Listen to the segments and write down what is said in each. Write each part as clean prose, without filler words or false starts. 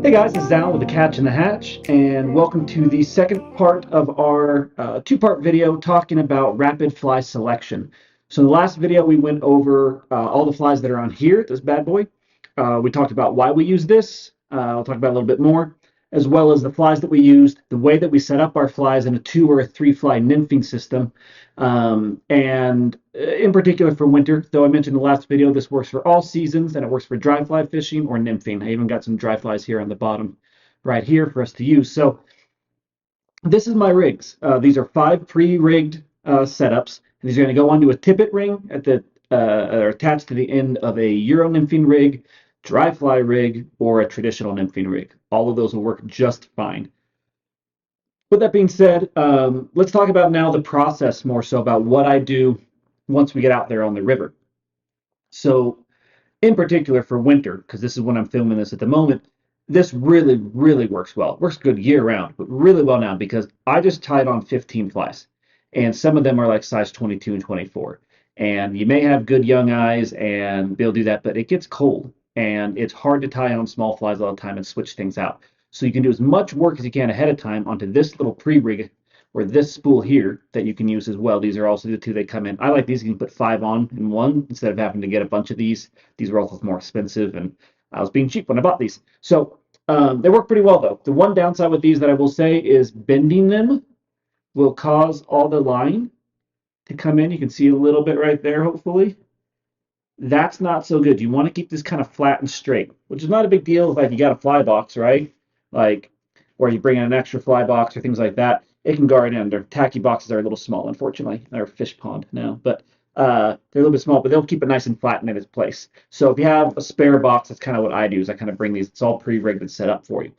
Hey guys, this is Alan with the Catch and the Hatch, and welcome to the second part of our two-part video talking about rapid fly selection. So in the last video, we went over all the flies that are on here, this bad boy. We talked about why we use this. I'll talk about a little bit more, as well as the flies that we used, the way that we set up our flies in a 2 or a 3 fly nymphing system, and in particular for winter. Though I mentioned in the last video, this works for all seasons and it works for dry fly fishing or nymphing. I even got some dry flies here on the bottom right here for us to use. So this is my rigs. These are 5 pre-rigged setups. These are going to go onto a tippet ring at the are attached to the end of a Euro nymphing rig, dry fly rig, or a traditional nymphing rig. All of those will work just fine. With that being said, let's talk about now the process more so about what I do once we get out there on the river. So in particular for winter, because this is when I'm filming this at the moment, this really, really works well. It works good year round, but really well now because I just tied on 15 flies. And some of them are like size 22 and 24. And you may have good young eyes and be able to do that, but it gets cold and it's hard to tie on small flies all the time and switch things out. So you can do as much work as you can ahead of time onto this little pre-rig or this spool here that you can use as well. These are also the 2 they come in. I like these. You can put 5 on in one instead of having to get a bunch of these. These are also more expensive, and I was being cheap when I bought these. So they work pretty well, though. The one downside with these that I will say is bending them will cause all the line to come in. You can see a little bit right there, hopefully. That's not so good. You want to keep this kind of flat and straight, which is not a big deal if like you got a fly box, right? Like, or you bring in an extra fly box or things like that. It can go right in. Their tacky boxes are a little small, unfortunately. They're a fish pond now, but they're a little bit small, but they'll keep it nice and flat and in its place. So if you have a spare box, that's kind of what I do. Is I kind of bring these. It's all pre-rigged and set up for you.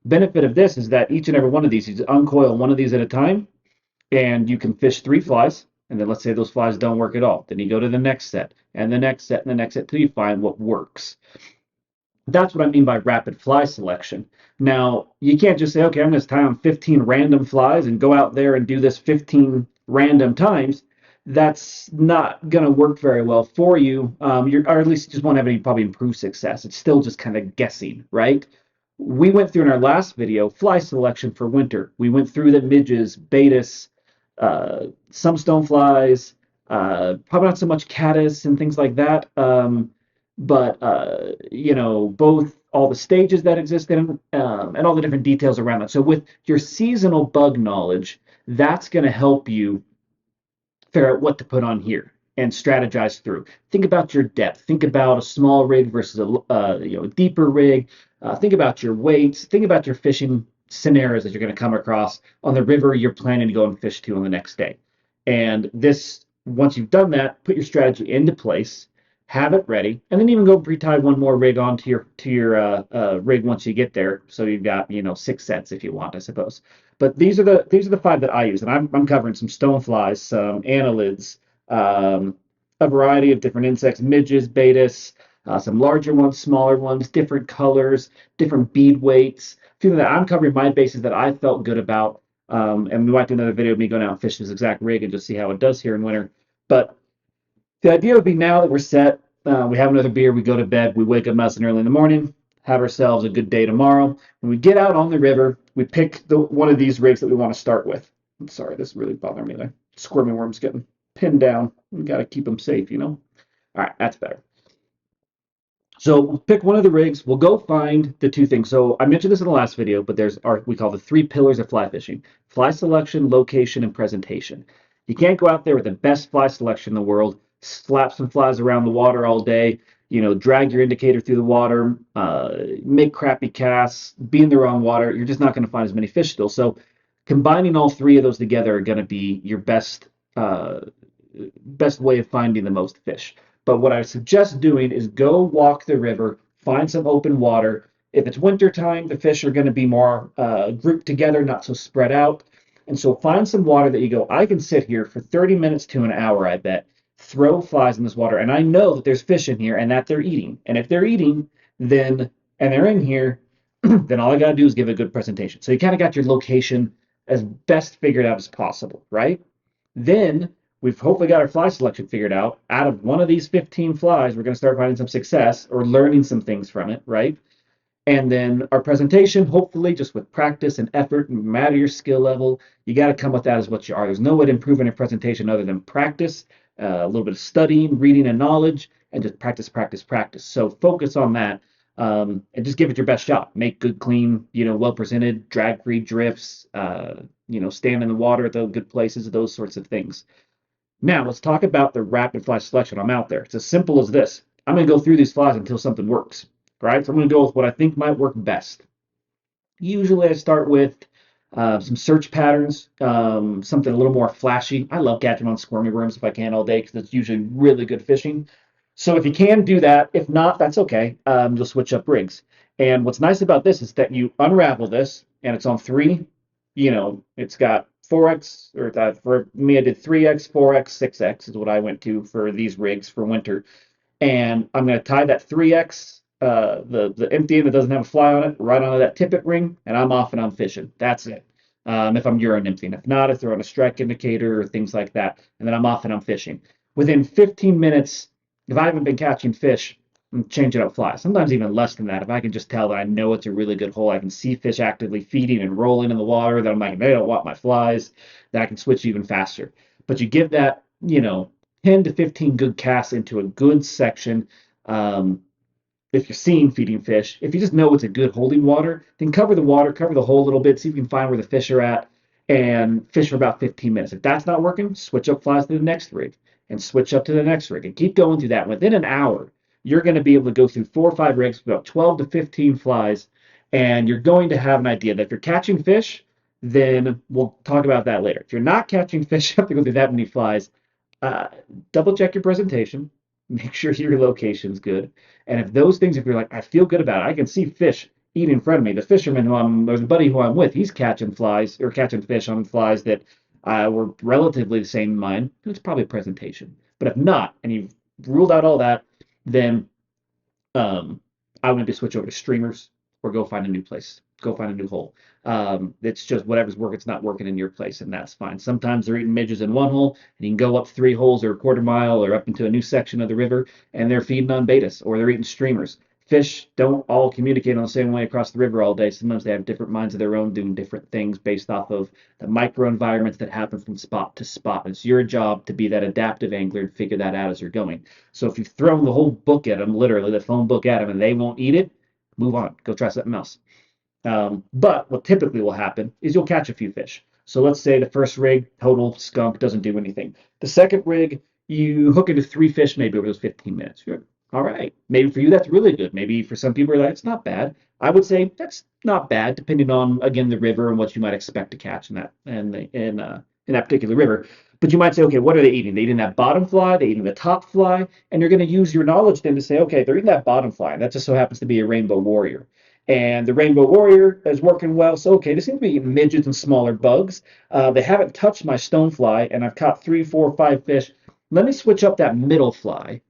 Benefit of this is that each and every one of these, you just uncoil one of these at a time, and you can fish 3 flies. And then let's say those flies don't work at all. Then you go to the next set and the next set and the next set till you find what works. That's what I mean by rapid fly selection. Now, you can't just say, okay, I'm going to tie on 15 random flies and go out there and do this 15 random times. That's not going to work very well for you, or at least you just won't have any probably improved success. It's still just kind of guessing, right? We went through in our last video fly selection for winter. We went through the midges, Baetis, some stoneflies, probably not so much caddis and things like that. But you know, both all the stages that exist in them, and all the different details around it. So with your seasonal bug knowledge, that's going to help you figure out what to put on here and strategize through. Think about your depth. Think about a small rig versus a deeper rig. Think about your weights. Think about your fishing scenarios that you're going to come across on the river you're planning to go and fish to on the next day. And this, once you've done that, put your strategy into place, have it ready, and then even go pre-tie one more rig onto your rig once you get there. So you've got 6 sets if you want, I suppose. But these are the 5 that I use, and I'm covering some stoneflies, some annelids, a variety of different insects, midges, Baetis, some larger ones, smaller ones, different colors, different bead weights. Feeling that I'm covering my bases that I felt good about. And we might do another video of me going out and fishing this exact rig and just see how it does here in winter. But the idea would be now that we're set, we have another beer, we go to bed, we wake up nice and early in the morning, have ourselves a good day tomorrow. When we get out on the river, we pick one of these rigs that we want to start with. I'm sorry, this is really bothering me. The squirmy worm's getting pinned down. We got to keep them safe, All right, that's better. So we'll pick one of the rigs. We'll go find the 2 things. So I mentioned this in the last video, but there's we call the 3 pillars of fly fishing: fly selection, location, and presentation. You can't go out there with the best fly selection in the world, slap some flies around the water all day, drag your indicator through the water, make crappy casts, be in the wrong water. You're just not going to find as many fish still. So combining all 3 of those together are going to be your best way of finding the most fish. But what I suggest doing is go walk the river, find some open water. If it's winter time, the fish are going to be more grouped together, not so spread out. And so find some water that you go, I can sit here for 30 minutes to an hour, I bet, throw flies in this water, and I know that there's fish in here and that they're eating. And if they're eating, and they're in here, then all I got to do is give a good presentation. So you kind of got your location as best figured out as possible, right? Then we've hopefully got our fly selection figured out. Out of one of these 15 flies, we're going to start finding some success or learning some things from it, right? And then our presentation, hopefully, just with practice and effort, no matter your skill level, you got to come with that as what you are. There's no way to improve on your presentation other than practice, a little bit of studying, reading, and knowledge, and just practice, practice, practice. So focus on that, and just give it your best shot. Make good, clean, well presented, drag-free drifts. Stand in the water at the good places, those sorts of things. Now let's talk about the rapid fly selection. I'm out there. It's as simple as this. I'm going to go through these flies until something works. Right? So I'm going to go with what I think might work best. Usually I start with some search patterns, something a little more flashy. I love catching on squirmy worms if I can all day because it's usually really good fishing. So if you can do that, if not, that's okay. You'll switch up rigs. And what's nice about this is that you unravel this and it's on three. It's got 4x, or for me, I did 3x, 4x, 6x is what I went to for these rigs for winter, and I'm going to tie that 3x, the empty end that doesn't have a fly on it, right onto that tippet ring, and I'm off and I'm fishing. That's it. If I'm Euro nymphing, if not, if they're on a strike indicator or things like that, and then I'm off and I'm fishing. Within 15 minutes, if I haven't been catching fish, I'm changing up flies. Sometimes even less than that. If I can just tell that I know it's a really good hole, I can see fish actively feeding and rolling in the water, that I'm like, they don't want my flies, that I can switch even faster. But you give that, 10 to 15 good casts into a good section. Um, if you're seeing feeding fish, if you just know it's a good holding water, then cover the water, cover the hole a little bit, see if you can find where the fish are at, and fish for about 15 minutes. If that's not working, switch up flies to the next rig and switch up to the next rig and keep going through that. Within an hour, you're going to be able to go through 4 or 5 rigs, about 12 to 15 flies, and you're going to have an idea that if you're catching fish, then we'll talk about that later. If you're not catching fish, you have to go through that many flies. uh, Double check your presentation, make sure your location's good. And if those things, if you're like, I feel good about it, I can see fish eat in front of me. The fisherman or the buddy who I'm with, he's catching flies or catching fish on flies that were relatively the same as mine. It's probably a presentation. But if not, and you've ruled out all that, then um, I would maybe switch over to streamers or go find a new place, go find a new hole. It's just whatever's working, it's not working in your place, and that's fine. Sometimes they're eating midges in one hole, and you can go up 3 holes or a quarter mile or up into a new section of the river, and they're feeding on betas or they're eating streamers. Fish don't all communicate on the same way across the river all day. Sometimes they have different minds of their own, doing different things based off of the microenvironments that happen from spot to spot. It's your job to be that adaptive angler and figure that out as you're going. So if you've thrown the whole book at them, literally the phone book at them, and they won't eat it, move on. Go try something else. But what typically will happen is you'll catch a few fish. So let's say the first rig, total skunk, doesn't do anything. The second rig, you hook into 3 fish maybe over those 15 minutes. You're, all right. Maybe for you, that's really good. Maybe for some people, it's not bad. I would say that's not bad, depending on, again, the river and what you might expect to catch in that particular river. But you might say, okay, what are they eating? They're eating that bottom fly, they're eating the top fly, and you're going to use your knowledge then to say, okay, they're eating that bottom fly, and that just so happens to be a rainbow warrior. And the rainbow warrior is working well. So, okay, they seem to be eating midgets and smaller bugs. They haven't touched my stonefly, and I've caught 3, 4, 5 fish. Let me switch up that middle fly,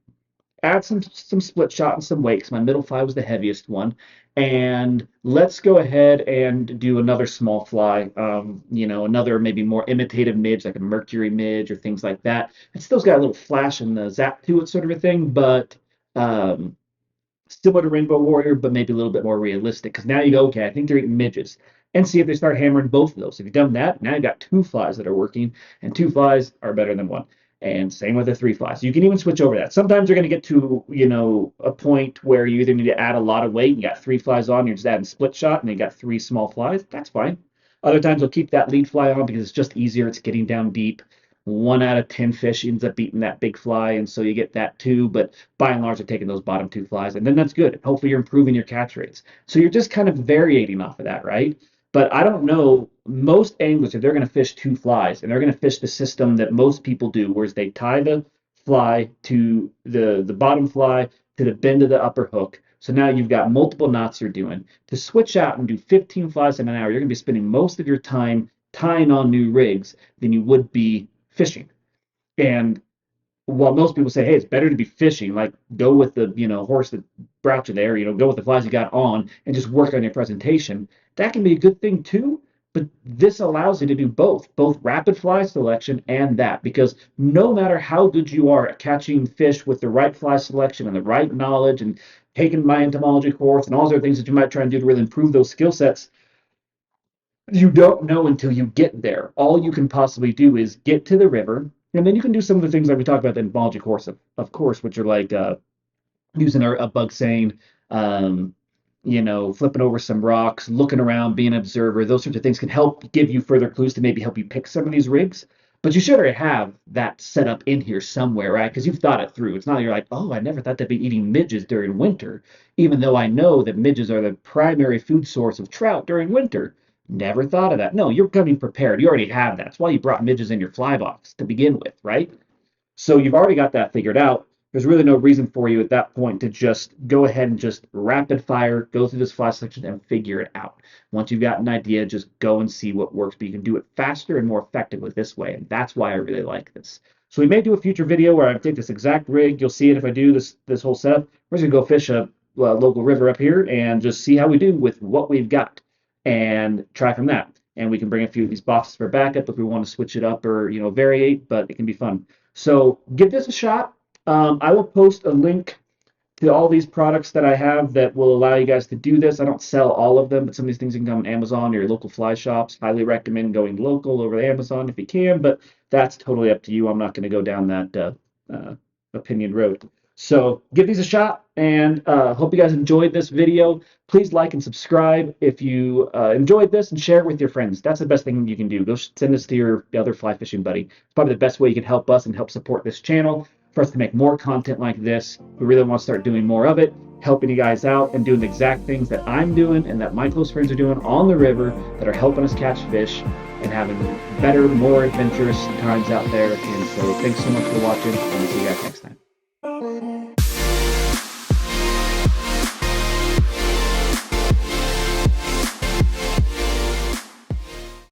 add some split shot and some weights. My middle fly was the heaviest one, and let's go ahead and do another small fly. Another maybe more imitative midge, like a mercury midge or things like that. It still's got a little flash and the zap to it, sort of a thing, but um, similar to Rainbow Warrior, but maybe a little bit more realistic. Because now you go, okay, I think they're eating midges, and see if they start hammering both of those. If you've done that, now you've got 2 flies that are working, and 2 flies are better than one. And same with the 3 flies. You can even switch over that. Sometimes you're going to get to, a point where you either need to add a lot of weight. You got 3 flies on, you're just adding split shot, and you got 3 small flies. That's fine. Other times you'll keep that lead fly on because it's just easier. It's getting down deep. 1 out of 10 fish ends up beating that big fly, and so you get that too. But by and large, they're taking those bottom 2 flies, and then that's good. Hopefully, you're improving your catch rates. So you're just kind of variating off of that, right? But I don't know, most anglers, if they're going to fish 2 flies, and they're going to fish the system that most people do, whereas they tie the fly to the bottom fly to the bend of the upper hook. So now you've got multiple knots you're doing. To switch out and do 15 flies in an hour, you're going to be spending most of your time tying on new rigs than you would be fishing. And while most people say, hey, it's better to be fishing, like go with the, horse that brought you there, go with the flies you got on and just work on your presentation, that can be a good thing too. But this allows you to do both rapid fly selection and that, because no matter how good you are at catching fish with the right fly selection and the right knowledge and taking my entomology course and all those other things that you might try and do to really improve those skill sets, you don't know until you get there. All you can possibly do is get to the river, and then you can do some of the things that we talked about in the entomology course, of course, which are like using a bug seine, um, flipping over some rocks, looking around, being an observer. Those sorts of things can help give you further clues to maybe help you pick some of these rigs. But you should already have that set up in here somewhere, right? Because you've thought it through. It's not that you're like, oh, I never thought they'd be eating midges during winter, even though I know that midges are the primary food source of trout during winter. Never thought of that. No, you're coming prepared. You already have that. That's why you brought midges in your fly box to begin with, right? So you've already got that figured out. There's really no reason for you at that point to just go ahead and just rapid fire, go through this fly selection and figure it out. Once you've got an idea, just go and see what works, but you can do it faster and more effectively this way. And that's why I really like this. So we may do a future video where I take this exact rig. You'll see it if I do this whole setup. We're just gonna go fish a local river up here and just see how we do with what we've got and try from that. And we can bring a few of these boxes for backup if we want to switch it up or variate, but it can be fun. So give this a shot. I will post a link to all these products that I have that will allow you guys to do this. I don't sell all of them, but some of these things can come on Amazon or your local fly shops. Highly recommend going local over Amazon if you can, but that's totally up to you. I'm not going to go down that opinion road. So give these a shot, and hope you guys enjoyed this video. Please like and subscribe if you enjoyed this, and share it with your friends. That's the best thing you can do. Go send this to your other fly fishing buddy. It's probably the best way you can help us and help support this channel for us to make more content like this. We really want to start doing more of it, helping you guys out and doing the exact things that I'm doing and that my close friends are doing on the river that are helping us catch fish and having better, more adventurous times out there. And so thanks so much for watching, and we'll see you guys next time.